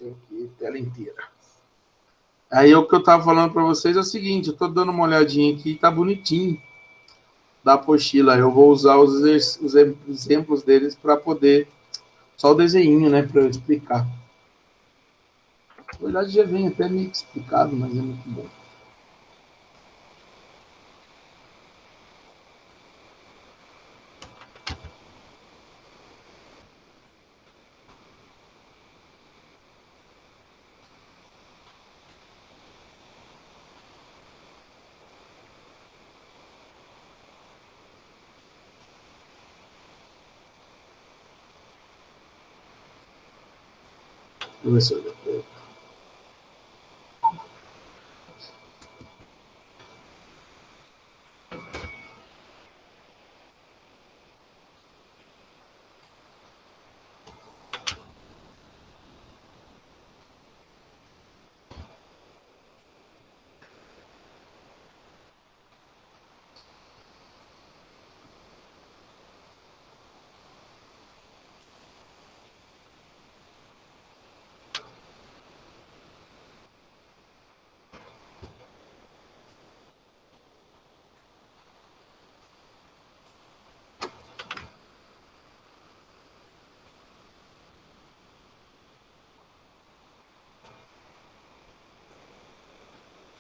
Aqui, tela inteira. Aí o que eu estava falando para vocês é o seguinte, eu estou dando uma olhadinha aqui, tá bonitinho da apostila. Eu vou usar os exemplos deles para poder, só o desenho, né, para eu explicar. Na verdade já vem até meio explicado, mas é muito bom. Deixa eu ver se eu já...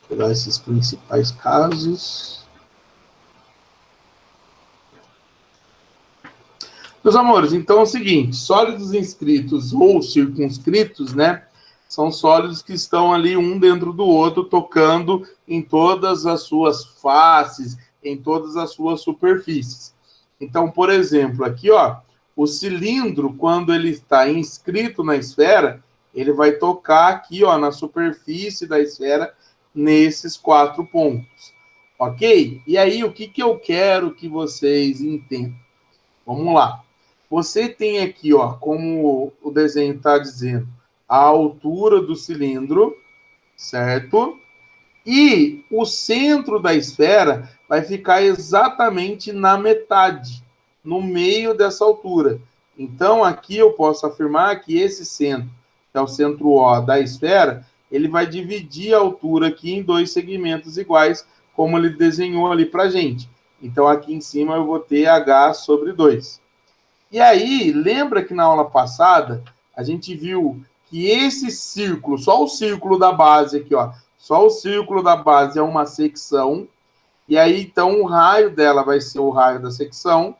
pegar esses principais casos. Meus amores, então é o seguinte, sólidos inscritos ou circunscritos, né, são sólidos que estão ali um dentro do outro, tocando em todas as suas faces, em todas as suas superfícies. Então, por exemplo, aqui, ó, o cilindro, quando ele está inscrito na esfera, ele vai tocar aqui, ó, na superfície da esfera, nesses 4 pontos, ok? E aí, o que eu quero que vocês entendam? Vamos lá. Você tem aqui, ó, como o desenho está dizendo, a altura do cilindro, certo? E o centro da esfera vai ficar exatamente na metade, no meio dessa altura. Então, aqui eu posso afirmar que esse centro, que é o centro O da esfera, ele vai dividir a altura aqui em 2 segmentos iguais, como ele desenhou ali para a gente. Então, aqui em cima eu vou ter H sobre 2. E aí, lembra que na aula passada, a gente viu que esse círculo, só o círculo da base aqui, ó, só o círculo da base é uma secção, e aí, então, o raio dela vai ser o raio da secção,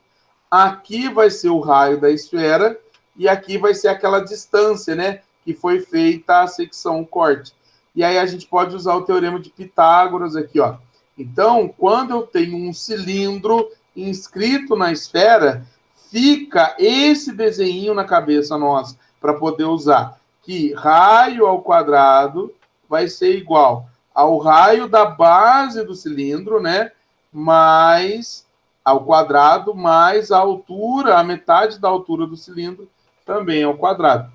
aqui vai ser o raio da esfera, e aqui vai ser aquela distância, né, que foi feita a secção, o corte. E aí a gente pode usar o teorema de Pitágoras aqui, ó. Então, quando eu tenho um cilindro inscrito na esfera, fica esse desenho na cabeça nossa, para poder usar, que raio ao quadrado vai ser igual ao raio da base do cilindro, né, mais ao quadrado, mais a altura, a metade da altura do cilindro também ao quadrado.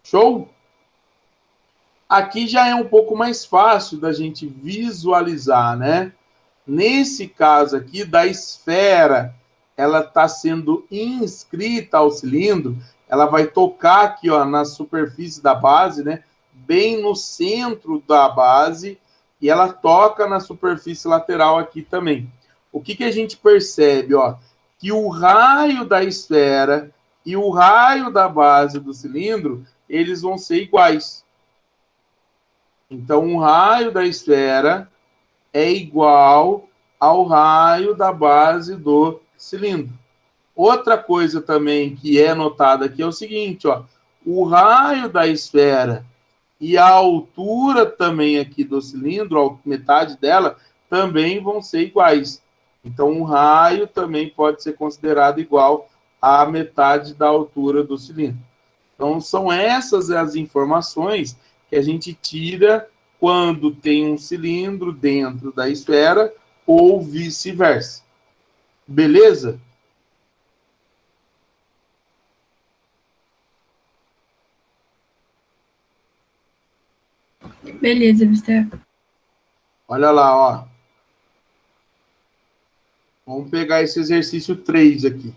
Show? Aqui já é um pouco mais fácil da gente visualizar, né? Nesse caso aqui, da esfera, ela está sendo inscrita ao cilindro, ela vai tocar aqui, ó, na superfície da base, né? Bem no centro da base, e ela toca na superfície lateral aqui também. O que a gente percebe, ó? Que o raio da esfera e o raio da base do cilindro, eles vão ser iguais. Então, o raio da esfera é igual ao raio da base do cilindro. Outra coisa também que é notada aqui é o seguinte, ó, o raio da esfera e a altura também aqui do cilindro, a metade dela, também vão ser iguais. Então, o raio também pode ser considerado igual à metade da altura do cilindro. Então, são essas as informações que a gente tira quando tem um cilindro dentro da esfera ou vice-versa. Beleza? Beleza, Mister. Olha lá, ó. Vamos pegar esse exercício 3 aqui.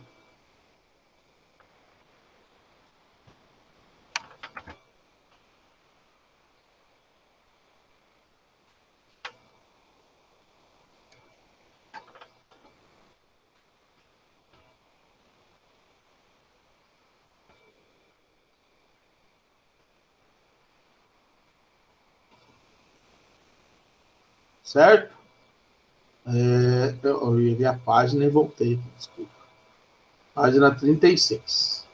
certo? Eu vi a página e voltei, desculpa. Página 36.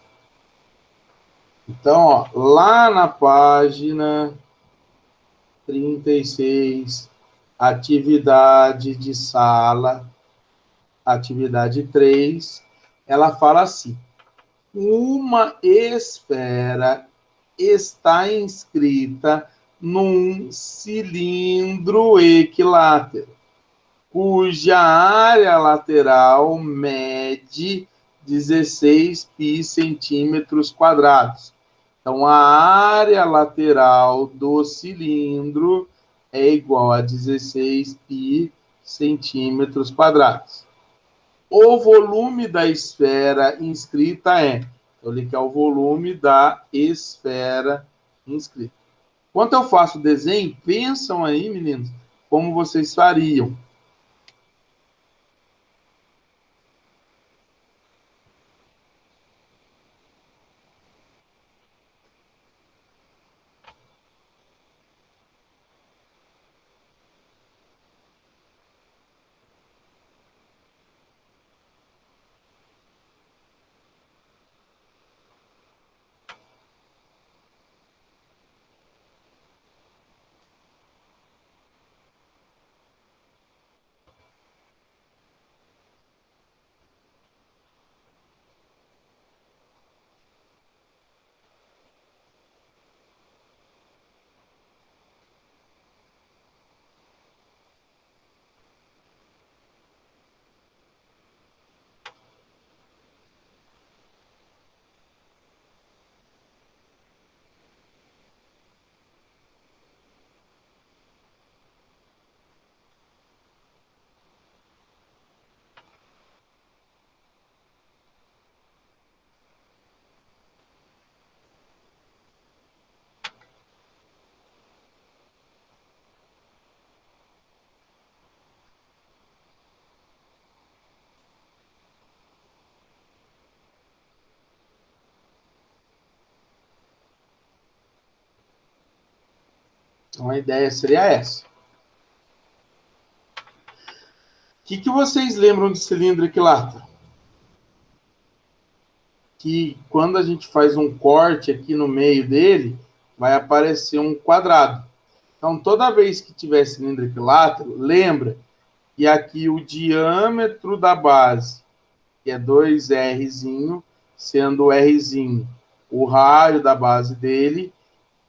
Então, ó, lá na página 36, atividade de sala, atividade 3, ela fala assim: uma esfera está inscrita num cilindro equilátero, cuja área lateral mede 16 pi centímetros quadrados. Então, a área lateral do cilindro é igual a 16 pi centímetros quadrados. O volume da esfera inscrita é... Então, ele quer o volume da esfera inscrita. Enquanto eu faço o desenho, pensam aí, meninos, como vocês fariam. Então, a ideia seria essa. O que vocês lembram de cilindro equilátero? Que quando a gente faz um corte aqui no meio dele, vai aparecer um quadrado. Então, toda vez que tiver cilindro equilátero, lembra que aqui o diâmetro da base, que é 2Rzinho, sendo o Rzinho o raio da base dele,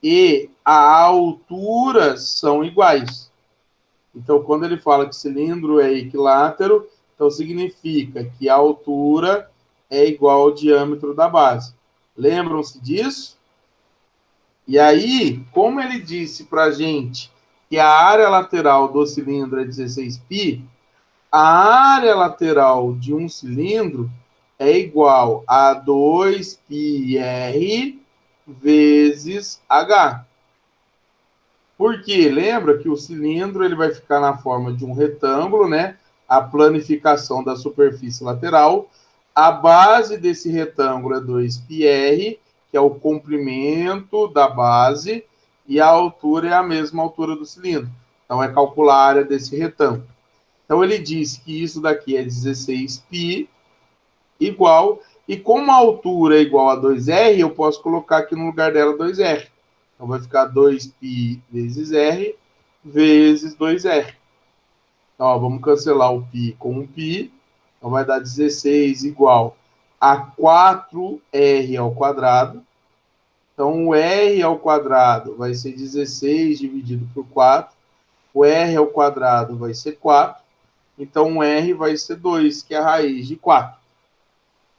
e a altura são iguais. Então, quando ele fala que cilindro é equilátero, então significa que a altura é igual ao diâmetro da base. Lembram-se disso? E aí, como ele disse para a gente que a área lateral do cilindro é 16 π, a área lateral de um cilindro é igual a 2πr vezes h. Porque lembra que o cilindro ele vai ficar na forma de um retângulo, né? A planificação da superfície lateral. A base desse retângulo é 2πr, que é o comprimento da base, e a altura é a mesma altura do cilindro. Então, é calcular a área desse retângulo. Então, ele disse que isso daqui é 16π igual, e como a altura é igual a 2r, eu posso colocar aqui no lugar dela 2r. Então, vai ficar 2π vezes r vezes 2r. Então, ó, vamos cancelar o π com o π. Então, vai dar 16 igual a 4r ao quadrado. Então, o r ao quadrado vai ser 16 dividido por 4. O r ao quadrado vai ser 4. Então, o r vai ser 2, que é a raiz de 4.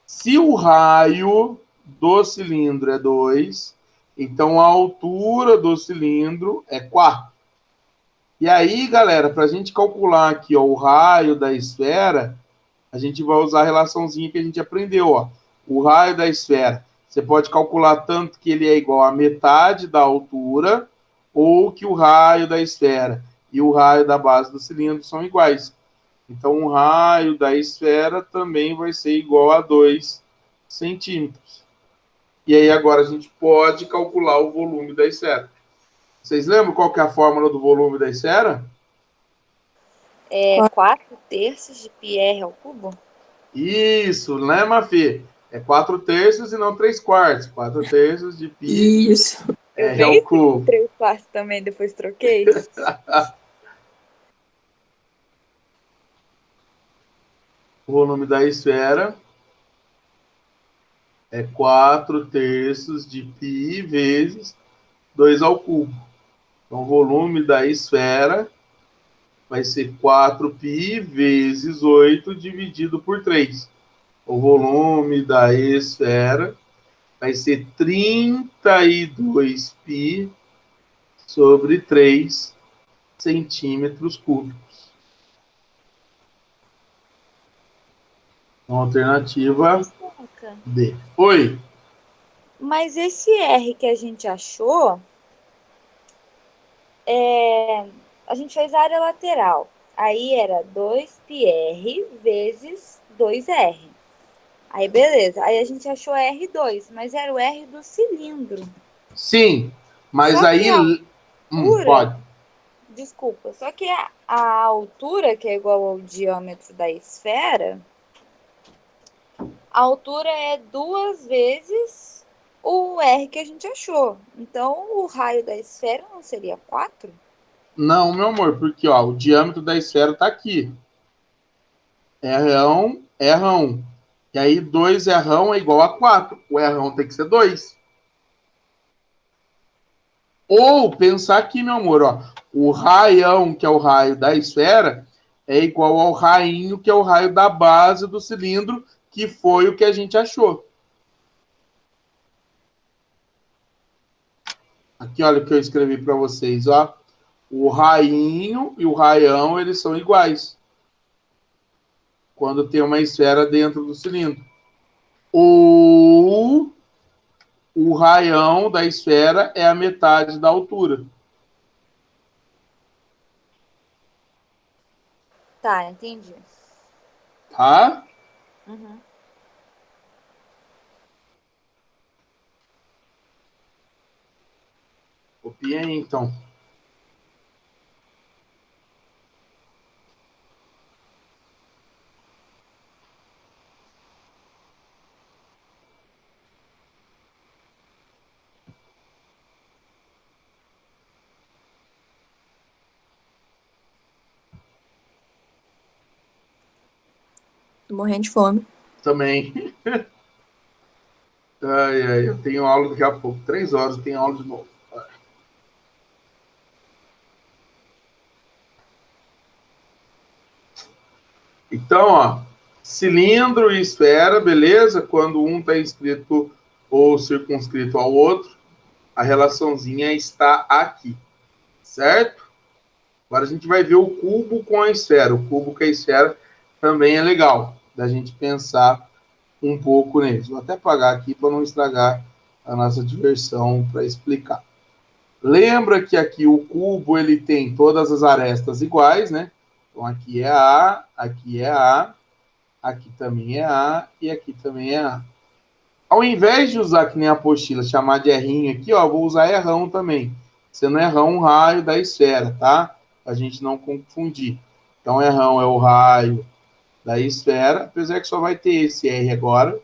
Se o raio do cilindro é 2, então a altura do cilindro é 4. E aí, galera, para a gente calcular aqui ó, o raio da esfera, a gente vai usar a relaçãozinha que a gente aprendeu. Ó. O raio da esfera, você pode calcular tanto que ele é igual a metade da altura, ou que o raio da esfera e o raio da base do cilindro são iguais. Então, o raio da esfera também vai ser igual a 2 centímetros. E aí, agora, a gente pode calcular o volume da esfera. Vocês lembram qual que é a fórmula do volume da esfera? É 4/3 de πr ao cubo? Isso, né, Mafê? É 4/3 e não 3/4. 4/3 de π Isso. Eu r nem ao cubo. 3/4 também, depois troquei. O volume da esfera é 4/3 de π vezes 2 ao cubo. Então, o volume da esfera vai ser 4π vezes 8 dividido por 3. O volume da esfera vai ser 32π sobre 3 centímetros cúbicos. Então, alternativa D. Oi. Mas esse R que a gente achou, a gente fez a área lateral. Aí era 2πr vezes 2r. Aí beleza. Aí a gente achou R2, mas era o R do cilindro. Sim, mas Só aí... pode. Desculpa. Só que a altura, que é igual ao diâmetro da esfera, a altura é 2 vezes o R que a gente achou. Então, o raio da esfera não seria 4? Não, meu amor, porque ó, o diâmetro da esfera está aqui. R1, R1. E aí 2 R1 é igual a 4. O R1 tem que ser 2. Ou pensar aqui, meu amor, ó, o raião, que é o raio da esfera, é igual ao rainho, que é o raio da base do cilindro, que foi o que a gente achou. Aqui, olha o que eu escrevi para vocês, ó. O rainho e o raião, eles são iguais. Quando tem uma esfera dentro do cilindro. Ou o raião da esfera é a metade da altura. Tá, entendi. Tá? Uhum. Copia aí, então. Tô morrendo de fome. Também. Ai, eu tenho aula daqui a pouco. 3 horas eu tenho aula de novo. Então, ó, cilindro e esfera, beleza? Quando um está inscrito ou circunscrito ao outro, a relaçãozinha está aqui, certo? Agora a gente vai ver o cubo com a esfera. O cubo com a esfera também é legal da gente pensar um pouco neles. Vou até apagar aqui para não estragar a nossa diversão para explicar. Lembra que aqui o cubo ele tem todas as arestas iguais, né? Então aqui é A, aqui é A, aqui também é A e aqui também é A. Ao invés de usar que nem a apostila, chamar de errinho aqui, ó, vou usar errão também. Sendo errão um raio da esfera, tá? Pra gente não confundir. Então, errão é o raio da esfera, apesar que só vai ter esse R agora.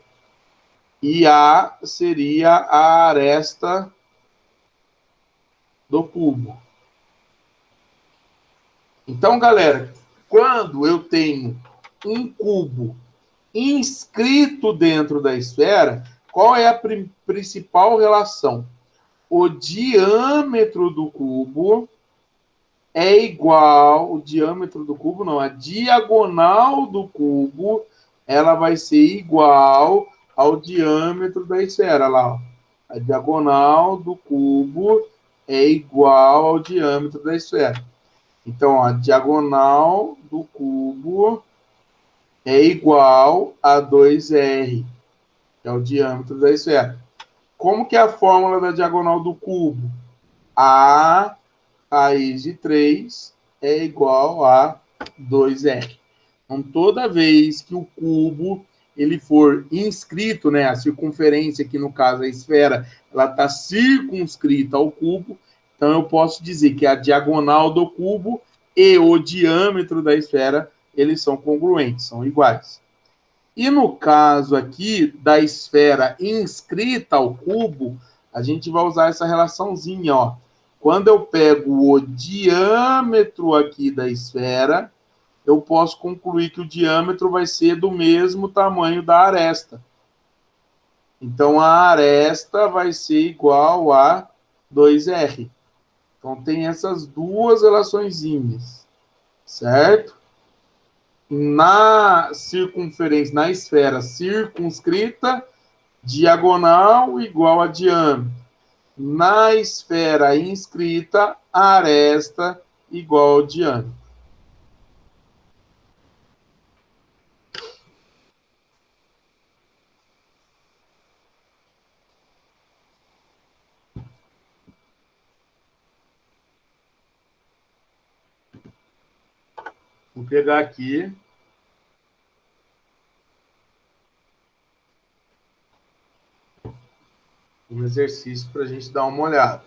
E A seria a aresta do cubo. Então, galera, quando eu tenho um cubo inscrito dentro da esfera, qual é a principal relação? O diâmetro do cubo é igual, o diâmetro do cubo não, a diagonal do cubo, ela vai ser igual ao diâmetro da esfera, lá, ó. A diagonal do cubo é igual ao diâmetro da esfera. Então, ó, a diagonal do cubo é igual a 2R, que é o diâmetro da esfera. Como que é a fórmula da diagonal do cubo? A raiz de 3 é igual a 2R. Então, toda vez que o cubo ele for inscrito, né, a circunferência, que no caso a esfera, ela está circunscrita ao cubo, então eu posso dizer que a diagonal do cubo e o diâmetro da esfera, eles são congruentes, são iguais. E no caso aqui da esfera inscrita ao cubo, a gente vai usar essa relaçãozinha, ó. Quando eu pego o diâmetro aqui da esfera, eu posso concluir que o diâmetro vai ser do mesmo tamanho da aresta. Então, a aresta vai ser igual a 2R. Então, tem essas duas relaçõezinhas, certo? Na circunferência, na esfera circunscrita, diagonal igual a diâmetro. Na esfera inscrita, aresta igual ao diâmetro. Vou pegar aqui. Um exercício para a gente dar uma olhada.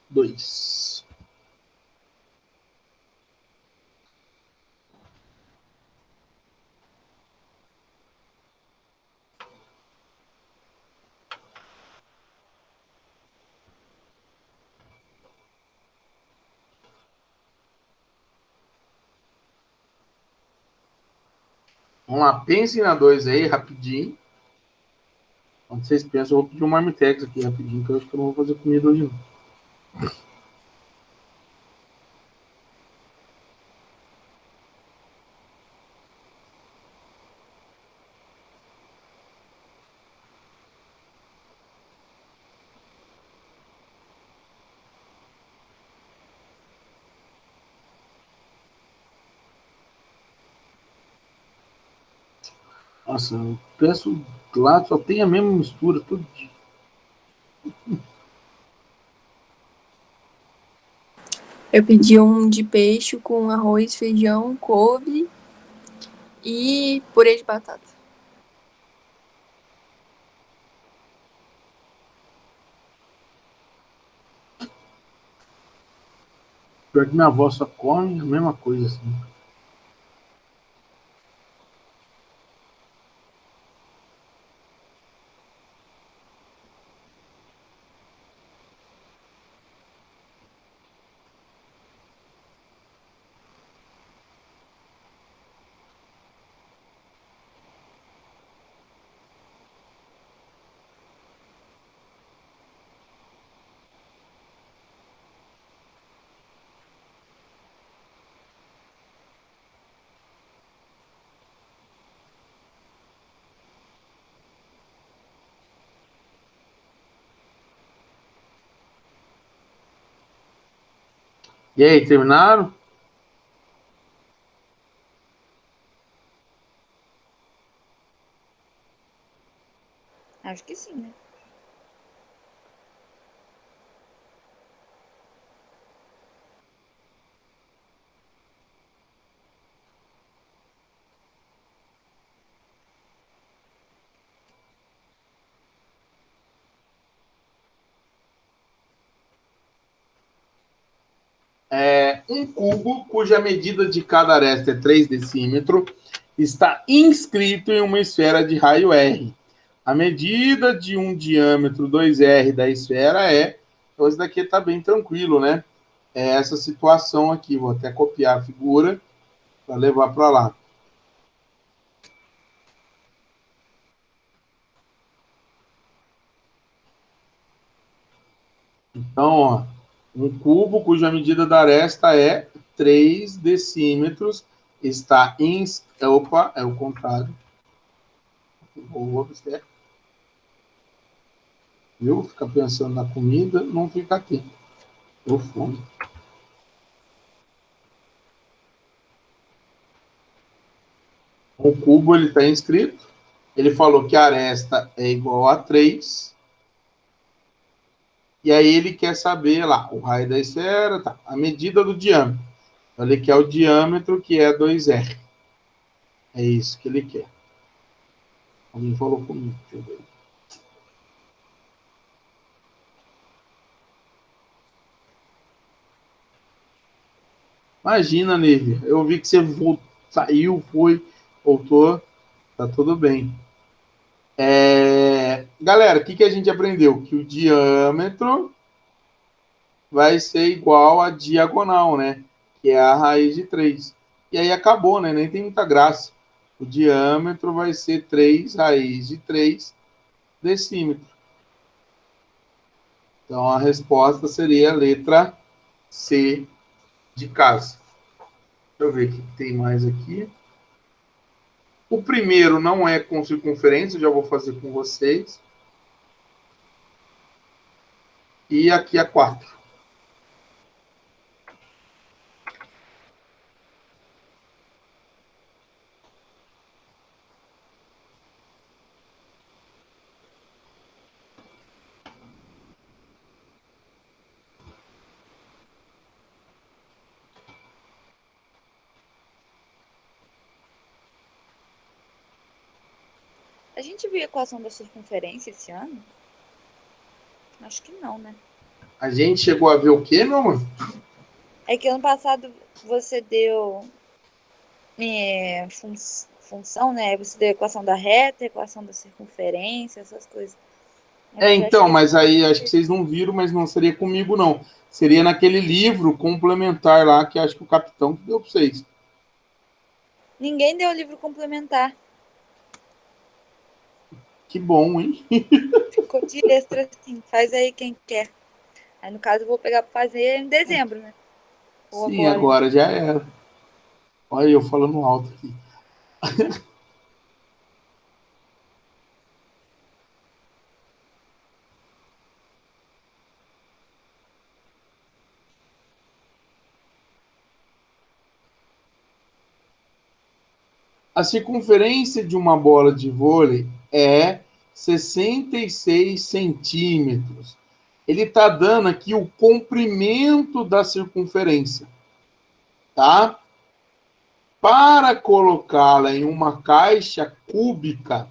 Dois. Vamos lá, pensem na 2 aí, rapidinho. Quando vocês pensam, eu vou pedir um marmitex aqui rapidinho, porque eu acho que eu não vou fazer comida hoje não. Nossa, eu peço lá, só tem a mesma mistura, tudo. Eu pedi um de peixe com arroz, feijão, couve e purê de batata. Pior que minha avó só come a mesma coisa, assim. E aí, terminaram? Acho que sim, né? Um cubo cuja medida de cada aresta é 3 decímetros está inscrito em uma esfera de raio R. A medida de um diâmetro 2R da esfera é... Então, isso daqui está bem tranquilo, né? É essa situação aqui. Vou até copiar a figura para levar para lá. Então, ó, um cubo cuja medida da aresta é 3 decímetros está em... Opa, é o contrário. Vou observar. Viu? Fica pensando na comida, não fica aqui. Tô fome. O cubo ele está inscrito. Ele falou que a aresta é igual a 3. E aí ele quer saber lá, o raio da esfera, tá, a medida do diâmetro. Então, ele quer o diâmetro, que é 2R. É isso que ele quer. Alguém falou comigo, deixa eu ver. Imagina, Nívia, eu vi que você saiu, foi, voltou, tá tudo bem. Galera, o que a gente aprendeu? Que o diâmetro vai ser igual a diagonal, né? Que é a raiz de 3. E aí acabou, né? Nem tem muita graça. O diâmetro vai ser 3 raiz de 3 decímetro. Então a resposta seria a letra C de casa. Deixa eu ver o que tem mais aqui. O primeiro não é com circunferência, já vou fazer com vocês. E aqui a 4. A gente viu a equação da circunferência esse ano? Acho que não, né? A gente chegou a ver o quê, meu amor? É que ano passado você deu função, né? Você deu a equação da reta, a equação da circunferência, essas coisas. Então, mas aí acho que vocês não viram, mas não seria comigo, não. Seria naquele livro complementar lá, que acho que o capitão que deu para vocês. Ninguém deu livro complementar. Que bom, hein? Ficou de extra, assim. Faz aí quem quer. Aí, no caso, eu vou pegar para fazer em dezembro, né? Ou Sim, agora. agora já era. Olha eu falando alto aqui. A circunferência de uma bola de vôlei é 66 centímetros. Ele está dando aqui o comprimento da circunferência, tá? Para colocá-la em uma caixa cúbica,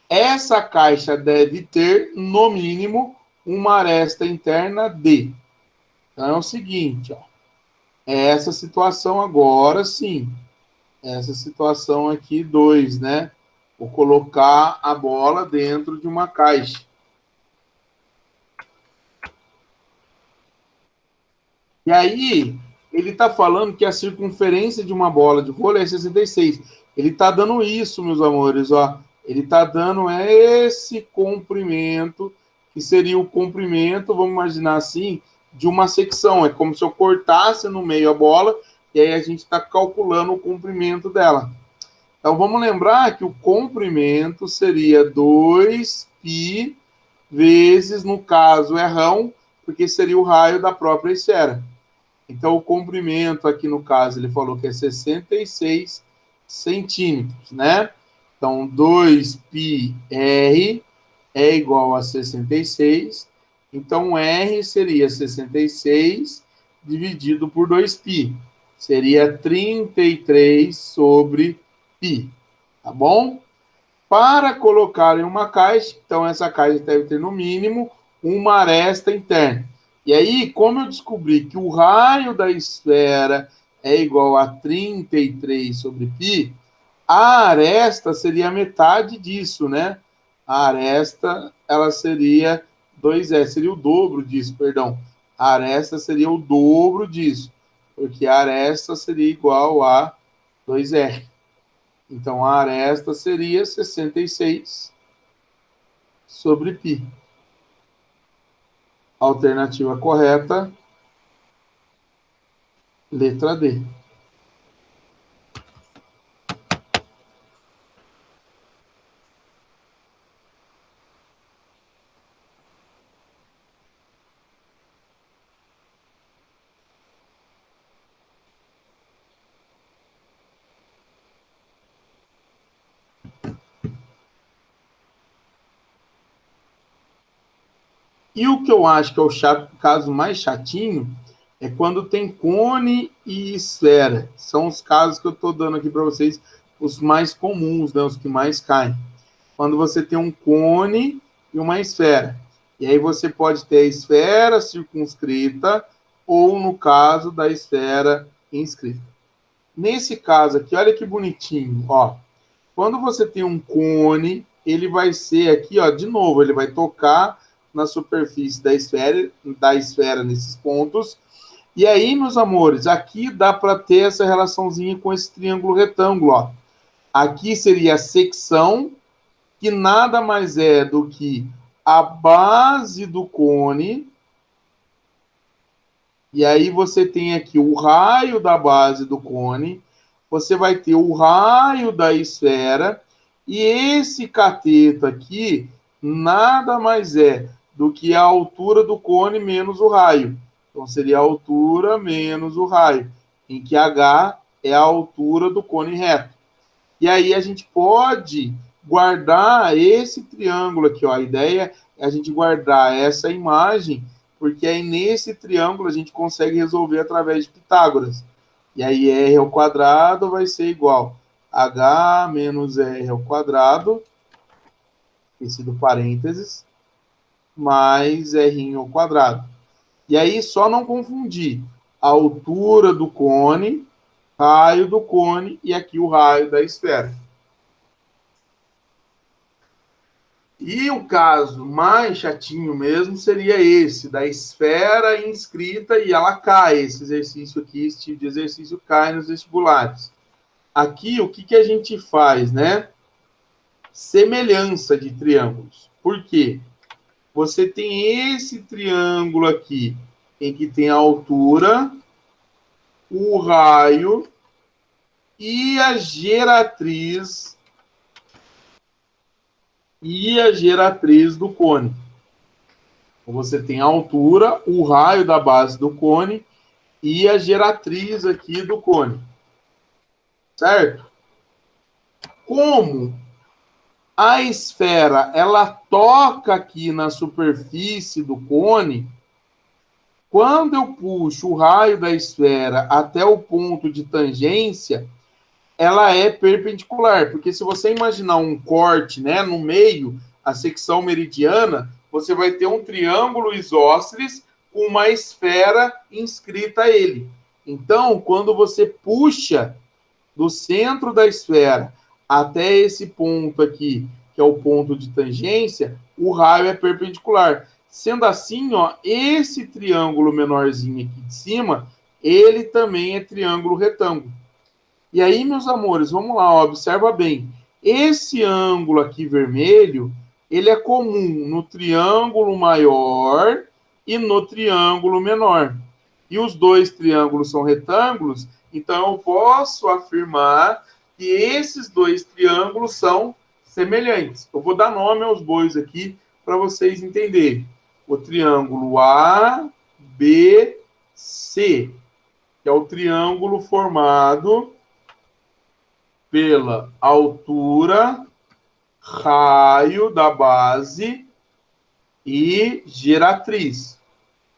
essa caixa deve ter, no mínimo, uma aresta interna D. Então é o seguinte, ó. Essa situação agora, sim. Essa situação aqui, 2, né? Vou colocar a bola dentro de uma caixa. E aí, ele está falando que a circunferência de uma bola de vôlei é 66. Ele está dando isso, meus amores, ó. Ele está dando esse comprimento, que seria o comprimento, vamos imaginar assim, de uma secção. É como se eu cortasse no meio a bola, e aí a gente está calculando o comprimento dela. Então, vamos lembrar que o comprimento seria 2π vezes, no caso, rão, porque seria o raio da própria esfera. Então, o comprimento aqui, no caso, ele falou que é 66 centímetros, né? Então, 2πr é igual a 66. Então, R seria 66 dividido por 2π. Seria 33 sobre π. Tá bom? Para colocar em uma caixa, então essa caixa deve ter no mínimo uma aresta interna. E aí, como eu descobri que o raio da esfera é igual a 33 sobre π, a aresta seria metade disso, né? A aresta, ela seria 2R, seria o dobro disso, perdão. A aresta seria o dobro disso, porque a aresta seria igual a 2R. Então, a aresta seria 66 sobre π. Alternativa correta, letra D. E o que eu acho que é o caso mais chatinho é quando tem cone e esfera. São os casos que eu estou dando aqui para vocês, os mais comuns, né, os que mais caem. Quando você tem um cone e uma esfera. E aí você pode ter a esfera circunscrita ou, no caso, da esfera inscrita. Nesse caso aqui, olha que bonitinho, ó. Quando você tem um cone, ele vai ser aqui, ó, de novo, ele vai tocar na superfície da esfera nesses pontos. E aí, meus amores, aqui dá para ter essa relaçãozinha com esse triângulo retângulo, ó. Aqui seria a secção, que nada mais é do que a base do cone. E aí você tem aqui o raio da base do cone. Você vai ter o raio da esfera. E esse cateto aqui nada mais é do que a altura do cone menos o raio. Então, seria a altura menos o raio, em que H é a altura do cone reto. E aí a gente pode guardar esse triângulo aqui, ó. A ideia é a gente guardar essa imagem, porque aí nesse triângulo a gente consegue resolver através de Pitágoras. E aí R ao quadrado vai ser igual a H menos R ao quadrado, esse do parênteses, mais R ao quadrado. E aí, só não confundir a altura do cone, raio do cone e aqui o raio da esfera. E o caso mais chatinho mesmo seria esse, da esfera inscrita e ela cai. Esse exercício aqui, esse tipo de exercício cai nos vestibulares. Aqui, o que a gente faz, né? Semelhança de triângulos. Por quê? Você tem esse triângulo aqui, em que tem a altura, o raio e a geratriz do cone. Você tem a altura, o raio da base do cone e a geratriz aqui do cone. Certo? Como a esfera, ela toca aqui na superfície do cone, quando eu puxo o raio da esfera até o ponto de tangência, ela é perpendicular, porque se você imaginar um corte, né, no meio, a secção meridiana, você vai ter um triângulo isósceles com uma esfera inscrita a ele. Então, quando você puxa do centro da esfera até esse ponto aqui, que é o ponto de tangência, o raio é perpendicular. Sendo assim, ó, esse triângulo menorzinho aqui de cima, ele também é triângulo retângulo. E aí, meus amores, vamos lá, ó, observa bem. Esse ângulo aqui vermelho, ele é comum no triângulo maior e no triângulo menor. E os dois triângulos são retângulos, então eu posso afirmar que esses dois triângulos são semelhantes. Eu vou dar nome aos dois aqui para vocês entenderem. O triângulo ABC, que é o triângulo formado pela altura, raio da base e geratriz.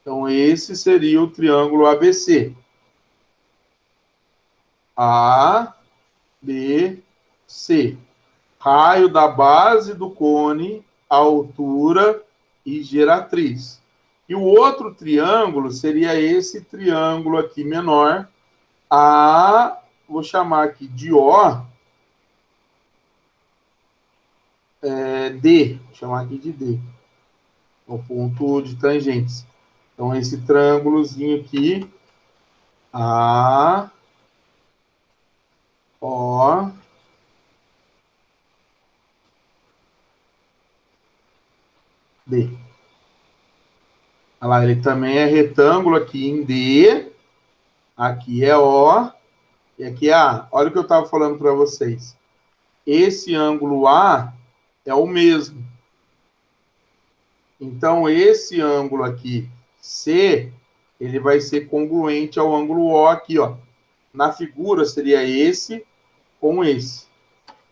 Então, esse seria o triângulo ABC. A, B, C. Raio da base do cone, altura e geratriz. E o outro triângulo seria esse triângulo aqui menor, A, vou chamar aqui de O, D, vou chamar aqui de D, o ponto de tangência. Então, esse triângulozinho aqui, A, O, D. Olha lá, ele também é retângulo aqui em D, aqui é O, e aqui é A. Olha o que eu estava falando para vocês. Esse ângulo A é o mesmo. Então, esse ângulo aqui, C, ele vai ser congruente ao ângulo O aqui, ó. Na figura, seria esse com esse.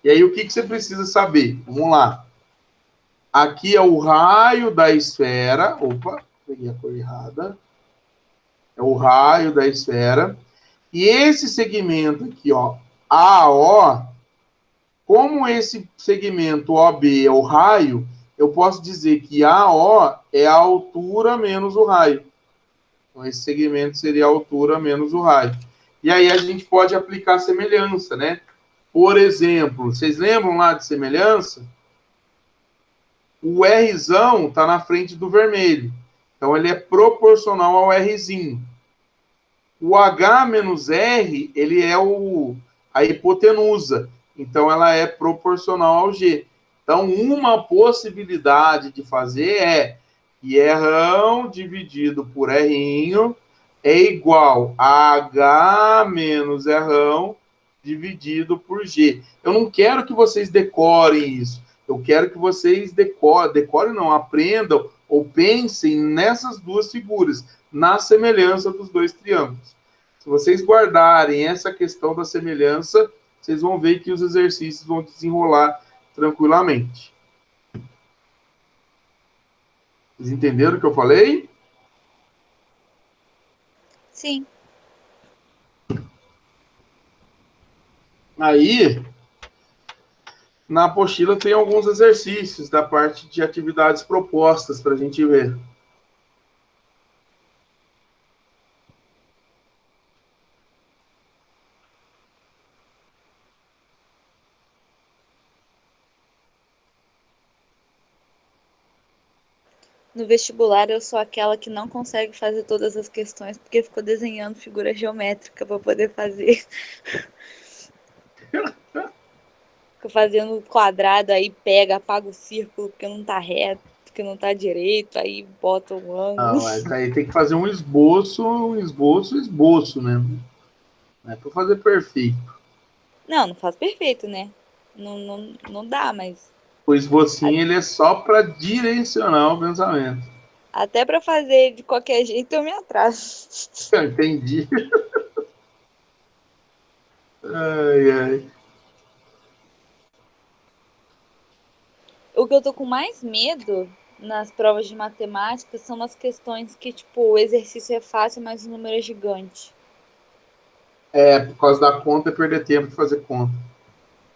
E aí, o que você precisa saber? Vamos lá. Aqui é o raio da esfera. Opa, peguei a cor errada. É o raio da esfera. E esse segmento aqui, ó, AO, como esse segmento OB é o raio, eu posso dizer que AO é a altura menos o raio. Então, esse segmento seria a altura menos o raio. E aí a gente pode aplicar semelhança, né? Por exemplo, vocês lembram lá de semelhança? O Rzão está na frente do vermelho. Então, ele é proporcional ao Rzinho. O H menos R, ele é a hipotenusa. Então, ela é proporcional ao G. Então, uma possibilidade de fazer é que Rão dividido por Rinho é igual a H menos Rão dividido por G. Eu não quero que vocês decorem isso. Eu quero que vocês decorem não, aprendam ou pensem nessas duas figuras, na semelhança dos dois triângulos. Se vocês guardarem essa questão da semelhança, vocês vão ver que os exercícios vão desenrolar tranquilamente. Vocês entenderam o que eu falei? Sim. Aí, na apostila tem alguns exercícios da parte de atividades propostas para a gente ver. No vestibular, eu sou aquela que não consegue fazer todas as questões porque ficou desenhando figura geométrica para poder fazer. Fica fazendo quadrado, aí pega, apaga o círculo porque não tá reto, porque não tá direito, aí bota um ângulo. Ah, mas aí tem que fazer um esboço, né? Não é para fazer perfeito. Não faz perfeito, né? Não dá, mas... O esbocinho, ele é só para direcionar o pensamento. Até para fazer de qualquer jeito eu me atraso. Entendi. Ai, ai. O que eu tô com mais medo nas provas de matemática são as questões que, tipo, o exercício é fácil, mas o número é gigante. É, por causa da conta, é perder tempo de fazer conta.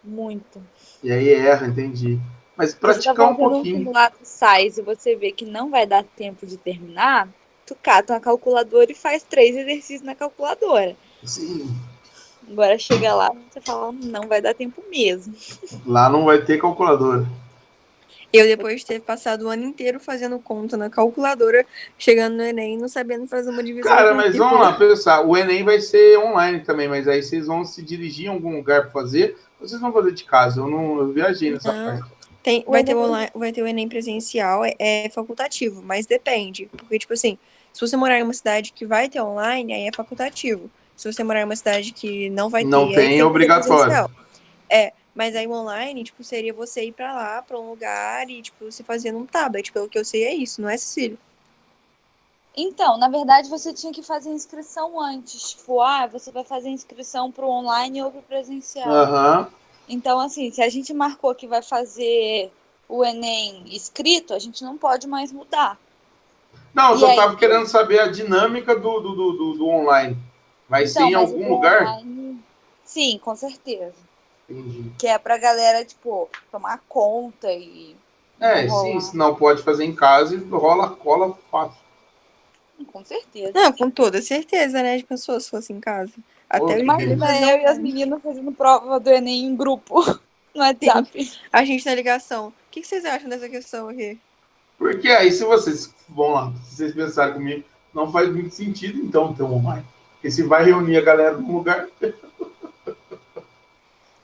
Muito. E aí erra, entendi. Mas praticar um pouquinho. Um simulado SAIS e você vê que não vai dar tempo de terminar, tu cata uma calculadora e faz 3 exercícios na calculadora. Sim. Agora chega lá, você fala, não vai dar tempo mesmo. Lá não vai ter calculadora. Eu, depois de ter passado o ano inteiro fazendo conta na calculadora, chegando no Enem, não sabendo fazer uma divisão. Cara, mas vamos lá pensar. O Enem vai ser online também, mas aí vocês vão se dirigir em algum lugar para fazer, ou vocês vão fazer de casa? Eu viajei nessa parte. Vai ter o Enem presencial, é facultativo, mas depende. Porque, tipo assim, se você morar em uma cidade que vai ter online, aí é facultativo. Se você morar em uma cidade que não vai ter, não tem, é obrigatório. Mas aí o online, tipo, seria você ir pra lá, pra um lugar e, tipo, se fazer num tablet. Pelo que eu sei, é isso, não é, Cecília? Então, na verdade, você tinha que fazer inscrição antes. Tipo, você vai fazer inscrição pro online ou pro presencial. Aham. Então, assim, se a gente marcou que vai fazer o Enem escrito, a gente não pode mais mudar. Não, eu só estava querendo saber a dinâmica do online. Vai ser em algum lugar? Online... Sim, com certeza. Entendi. Que é pra galera, tipo, tomar conta e... sim, se não pode fazer em casa, cola fácil. Com certeza. Não, com toda certeza, né? De pessoas se fosse em casa. Até imagina eu e as meninas fazendo prova do Enem em grupo no WhatsApp. A gente na ligação. O que vocês acham dessa questão aqui? Porque aí, se vocês vão lá, se vocês pensarem comigo, não faz muito sentido, então, ter um online. Porque se vai reunir a galera num lugar...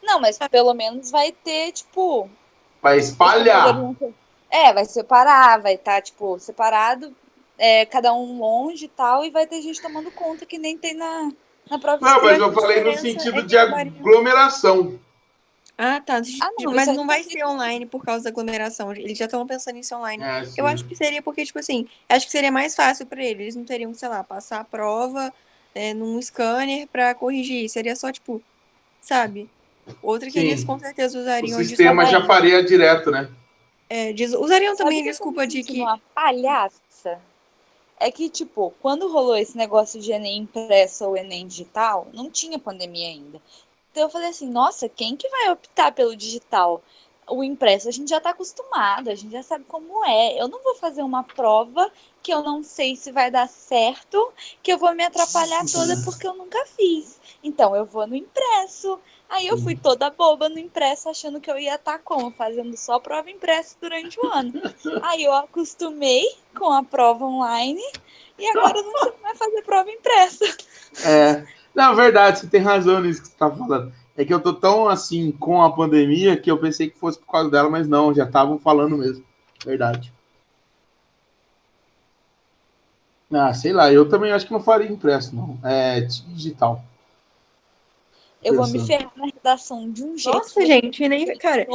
Não, mas pelo menos vai ter, tipo... Vai espalhar. Vai separar, vai estar, tipo, separado, cada um longe e tal, e vai ter gente tomando conta que nem tem na prova. Não, mas eu falei no sentido de aglomeração. Ah, tá. Mas não vai ser online por causa da aglomeração. Eles já estão pensando em ser online. Eu acho que seria porque, tipo assim, acho que seria mais fácil para eles. Eles não teriam que, sei lá, passar a prova num scanner para corrigir. Seria só, tipo, sabe? Outra que eles com certeza usariam. O sistema já faria direto, né? Usariam também Sabe desculpa de que... uma palhaça? É que, tipo, quando rolou esse negócio de Enem impresso ou Enem digital, não tinha pandemia ainda. Então eu falei assim, nossa, quem que vai optar pelo digital? O impresso a gente já está acostumado, a gente já sabe como é. Eu não vou fazer uma prova que eu não sei se vai dar certo, que eu vou me atrapalhar toda porque eu nunca fiz. Então eu vou no impresso. Aí eu fui toda boba no impresso, achando que eu ia estar como? Fazendo só prova impressa durante o ano. Aí eu acostumei com a prova online e agora eu não sei mais fazer prova impressa. Na verdade, você tem razão nisso que você está falando. É que eu tô tão assim com a pandemia que eu pensei que fosse por causa dela, mas não, já estavam falando mesmo. Verdade. Sei lá, eu também acho que não faria impresso, não. É digital. Eu vou me ferrar na redação de um jeito. Nossa, gente, nem... Cara,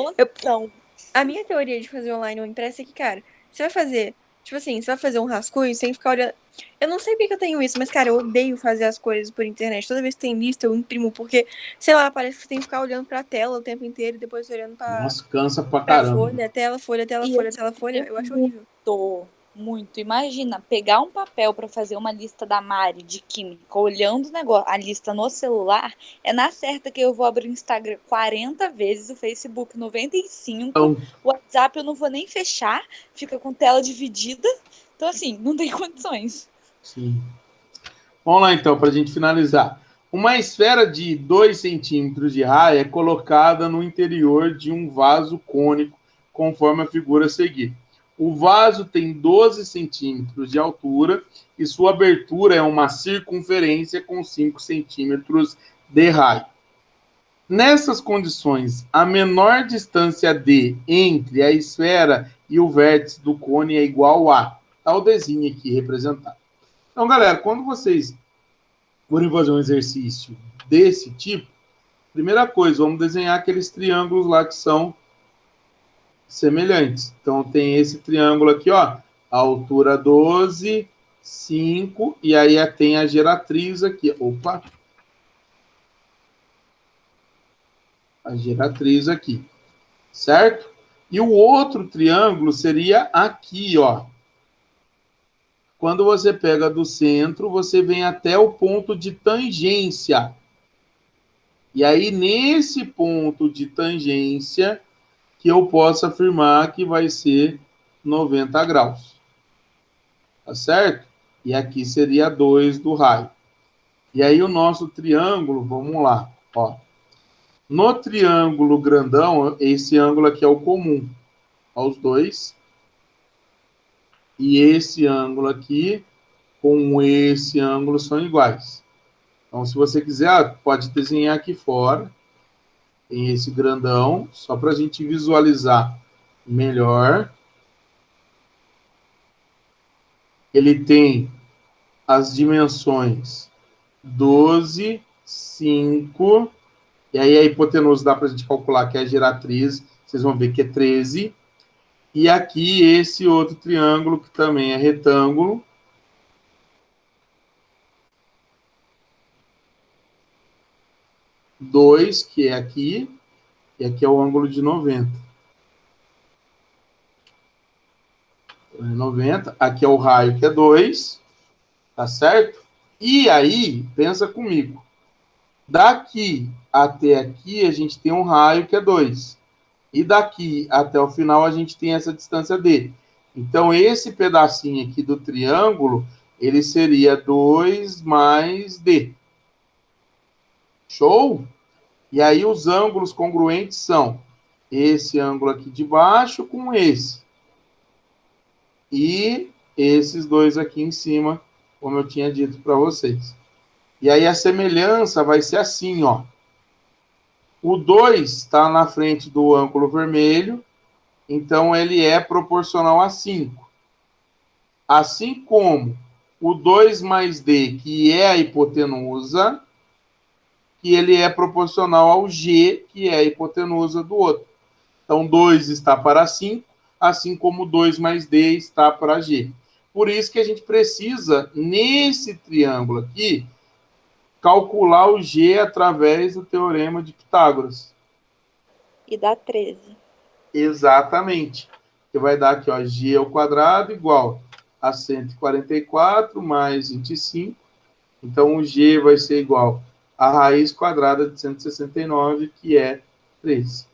a minha teoria de fazer online ou impresso é que, cara, você vai fazer... Tipo assim, você vai fazer um rascunho sem ficar olhando... Eu não sei porque que eu tenho isso, mas, cara, eu odeio fazer as coisas por internet. Toda vez que tem lista, eu imprimo, porque, sei lá, parece que você tem que ficar olhando pra tela o tempo inteiro e depois olhando pra... Nossa, cansa pra caramba. Folha, tela, folha, tela, folha, tela, folha. Eu acho horrível. Muito. Imagina, pegar um papel para fazer uma lista da Mari de química, olhando o negócio, a lista no celular, é na certa que eu vou abrir o Instagram 40 vezes, o Facebook 95, Então, o WhatsApp eu não vou nem fechar, fica com tela dividida. Então, assim, não tem condições. Sim. Vamos lá, então, para a gente finalizar. Uma esfera de 2 centímetros de raio é colocada no interior de um vaso cônico, conforme a figura a seguir. O vaso tem 12 centímetros de altura e sua abertura é uma circunferência com 5 centímetros de raio. Nessas condições, a menor distância D entre a esfera e o vértice do cone é igual a tal desenho aqui representado. Então, galera, quando vocês forem fazer um exercício desse tipo, primeira coisa, vamos desenhar aqueles triângulos lá que são semelhantes. Então, tem esse triângulo aqui, ó, a altura 12, 5, e aí tem a geratriz aqui. Opa! A geratriz aqui, certo? E o outro triângulo seria aqui, ó. Quando você pega do centro, você vem até o ponto de tangência. E aí, nesse ponto de tangência, que eu posso afirmar que vai ser 90 graus. Tá certo? E aqui seria 2 do raio. E aí, o nosso triângulo, vamos lá, ó. No triângulo grandão, esse ângulo aqui é o comum aos dois. E esse ângulo aqui com esse ângulo são iguais. Então, se você quiser, pode desenhar aqui fora. Tem esse grandão, só para a gente visualizar melhor. Ele tem as dimensões 12, 5, e aí a hipotenusa dá para a gente calcular que é a geratriz, vocês vão ver que é 13. E aqui esse outro triângulo, que também é retângulo, 2, que é aqui, e aqui é o ângulo de 90. 90, aqui é o raio, que é 2, tá certo? E aí, pensa comigo, daqui até aqui a gente tem um raio que é 2, e daqui até o final a gente tem essa distância D. Então, esse pedacinho aqui do triângulo, ele seria 2 mais D. Show? E aí os ângulos congruentes são esse ângulo aqui de baixo com esse. E esses dois aqui em cima, como eu tinha dito para vocês. E aí a semelhança vai ser assim, ó. O 2 está na frente do ângulo vermelho, então ele é proporcional a 5. Assim como o 2 mais D, que é a hipotenusa, que ele é proporcional ao G, que é a hipotenusa do outro. Então, 2 está para 5, assim como 2 mais D está para G. Por isso que a gente precisa, nesse triângulo aqui, calcular o G através do teorema de Pitágoras. E dá 13. Exatamente. que vai dar aqui, ó, g ao quadrado igual a 144 mais 25. Então, o g vai ser igual a raiz quadrada de 169, que é 13.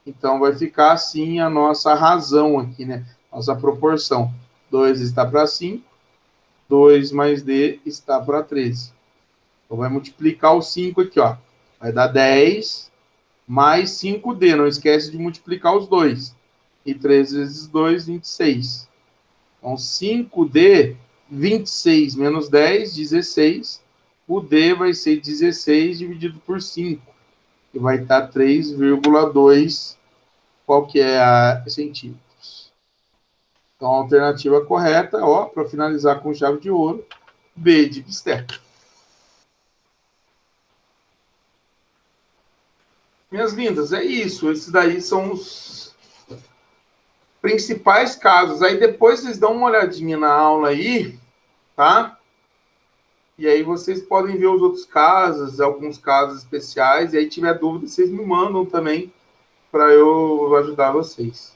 Então, vai ficar assim a nossa razão aqui, né? Nossa proporção. 2 está para 5, 2 mais d está para 13. Então, vai multiplicar o 5 aqui, ó. Vai dar 10 mais 5d. Não esquece de multiplicar os 2. E 3 vezes 2, 26. Então, 5d, 26 menos 10, 16. O d vai ser 16 dividido por 5. E vai estar 3,2. Qual que é a centímetros? Então, a alternativa correta, ó, para finalizar com chave de ouro, B de bisteca. Minhas lindas, é isso. Esses daí são os principais casos. Aí depois vocês dão uma olhadinha na aula aí, tá? E aí vocês podem ver os outros casos, alguns casos especiais. E aí, tiver dúvida, vocês me mandam também para eu ajudar vocês.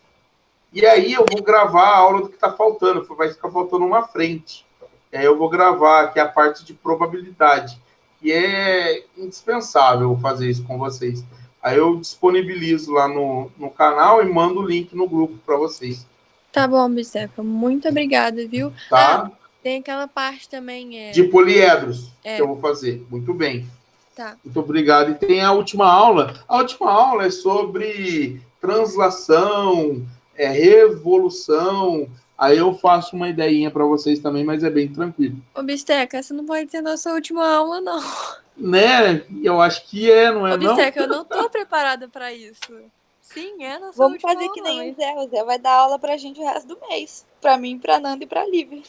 E aí eu vou gravar a aula do que está faltando. Vai ficar faltando uma frente. E aí eu vou gravar aqui a parte de probabilidade. E é indispensável fazer isso com vocês. Aí eu disponibilizo lá no canal e mando o link no grupo para vocês. Tá bom, Bisteca. Muito obrigada, viu? Tá? Tem aquela parte também... de poliedros que eu vou fazer. Muito bem. Tá. Muito obrigado. E tem a última aula. A última aula é sobre translação, revolução. Aí eu faço uma ideinha para vocês também, mas é bem tranquilo. Ô, Bisteca, essa não pode ser nossa última aula, não. Né? Eu acho que não é, não? Ô, Bisteca, eu não tô preparada para isso. Sim, é nossa Vamos última fazer aula. Que nem o Zé. O Zé vai dar aula pra gente o resto do mês. Pra mim, pra Nanda e pra Lívia.